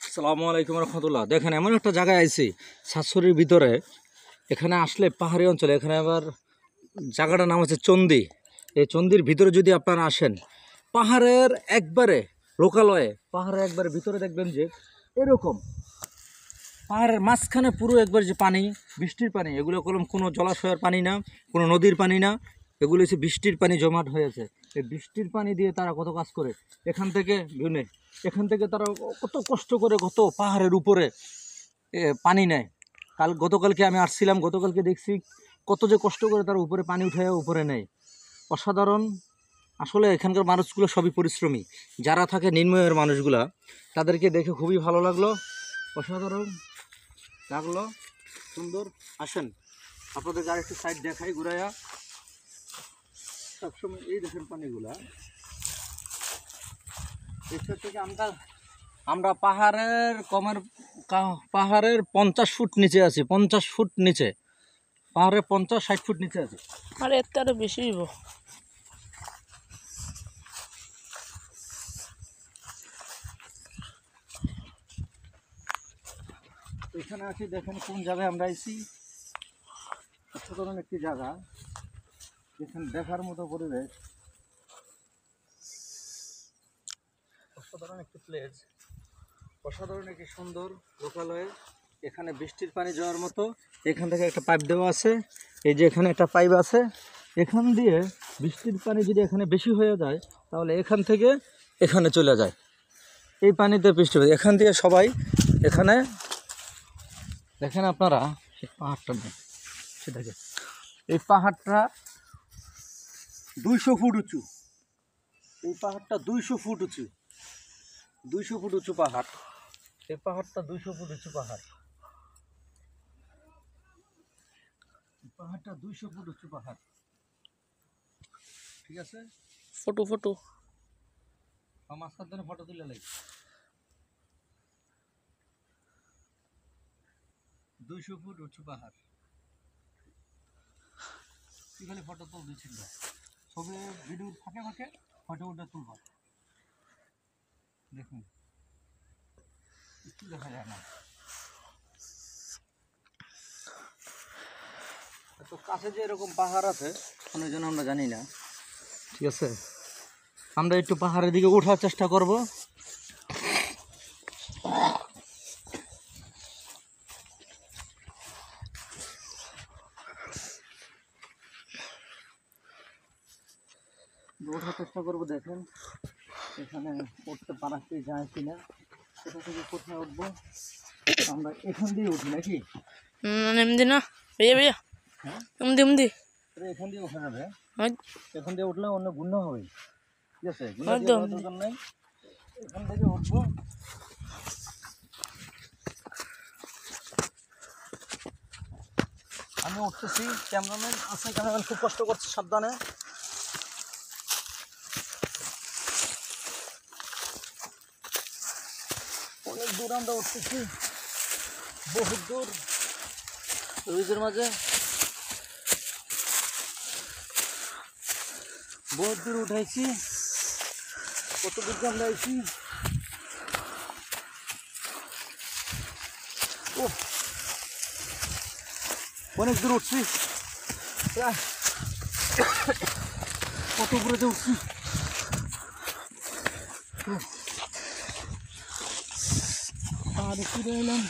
আসসালামু আলাইকুম রহমতুল্লাহ। দেখেন এমন একটা জায়গায় আইছি সাতছড়ির ভিতরে। এখানে আসলে পাহাড়ি অঞ্চলে, এখানে আবার জায়গাটার নাম হচ্ছে চন্দি। এই চন্দির ভিতরে যদি আপনারা আসেন, পাহাড়ের একবারে লোকালয়ে, পাহাড়ের একবারে ভিতরে দেখবেন যে এরকম পাহাড়ের মাঝখানে পুরো একবার যে পানি, বৃষ্টির পানি, এগুলো কোনো জলাশয়ের পানি না, কোনো নদীর পানি না, এগুলো হচ্ছে বৃষ্টির পানি জমাট হয়েছে। এই বৃষ্টির পানি দিয়ে তারা কত কাজ করে, এখান থেকে তারা কত কষ্ট করে কত পাহাড়ের উপরে পানি নেয়। গতকালকে আমি আসছিলাম, গতকালকে দেখছি কত যে কষ্ট করে তারা উপরে পানি উঠায় উপরে নেয়। অসাধারণ। আসলে এখানকার মানুষগুলো সবই পরিশ্রমী। যারা থাকে নিম্নয়ের মানুষগুলা, তাদেরকে দেখে খুবই ভালো লাগলো, অসাধারণ লাগলো, সুন্দর। আসেন আপনাদের আর একটু সাইড দেখাই ঘুরাইয়া। সবসময় এই দেখেন পানিগুলা, এখান থেকে আমরা পাহাড়ের 50 ফুট নিচে আছি। 50 ফুট নিচে, পাহাড়ের 50-60 ফুট নিচে আছি। আরে এর তো আরো বেশি হইব। এখানে আছি, দেখেন কোন জায়গায় আমরা আইছি। অসাধারণ একটি জায়গা, দেখেন দেখার মতো পরিবেশ, অসাধারণ একটি প্লেস, অসাধারণ একটি সুন্দর লোকালয়। এখানে বৃষ্টির পানি যাওয়ার মতো, এখান থেকে একটা পাইপ দেওয়া আছে। এই যে এখানে একটা পাইপ আছে, এখান দিয়ে বৃষ্টির পানি যদি এখানে বেশি হয়ে যায় তাহলে এখান থেকে এখানে চলে যায়। এই পানিতে বৃষ্টি হয়, এখান থেকে সবাই এখানে দেখেন আপনারা এই পাহাড়টা নেই, সেটাকে এই পাহাড়টা 200 ফুট উঁচু। এই পাহাড়টা 200 ফুট উঁচু, 200 ফুট উঁচু পাহাড়। এই পাহাড়টা 200 ফুট উঁচু পাহাড়। পাহাড়টা 200 ফুট উঁচু পাহাড়, ঠিক আছে। ফটো মাঝখান থেকে ফটো তুলে লাগে 200 ফুট উঁচু পাহাড়। খালি ফটো তুল দিচ্ছিল, ছবি ভিডিও ফাঁকে ফাঁকে ফটোটা তুলব। দেখুন একটু দেখা যায় না, এত কাছে যে এরকম পাহাড় আছে কোনো জন্য আমরা জানি না, ঠিক আছে। আমরা একটু পাহাড়ের দিকে ওঠার চেষ্টা করব। ওঠার চেষ্টা করবো। দেখেন এখানে উঠতে পারাতে যায় কিনা, সেটা থেকে কোথায় উঠবো। আমরা এখান দিয়ে উঠি নাকি? এমনি না ভাইয়া, হ্যাঁ এমনি এখান দিয়ে ওঠা যাবে। হয় এখান দিয়ে উঠলে অন্য গুণ হবে, ঠিক আছে। দরকার নাই, এখান থেকে উঠবো। আমি উঠতেছি, ক্যামেরাম্যান আছে, ক্যামেরাম্যান খুব কষ্ট করছে, সাবধানে। অনেক দূর আমরা উঠতেছি, বহুত দূর রোজের মাঝে, বহুত দূর উঠাইছি। কত দূর আমরা আইছি, অনেক দূর উঠছি, কত উপরে যে উঠছি। আর ফিরে এলাম।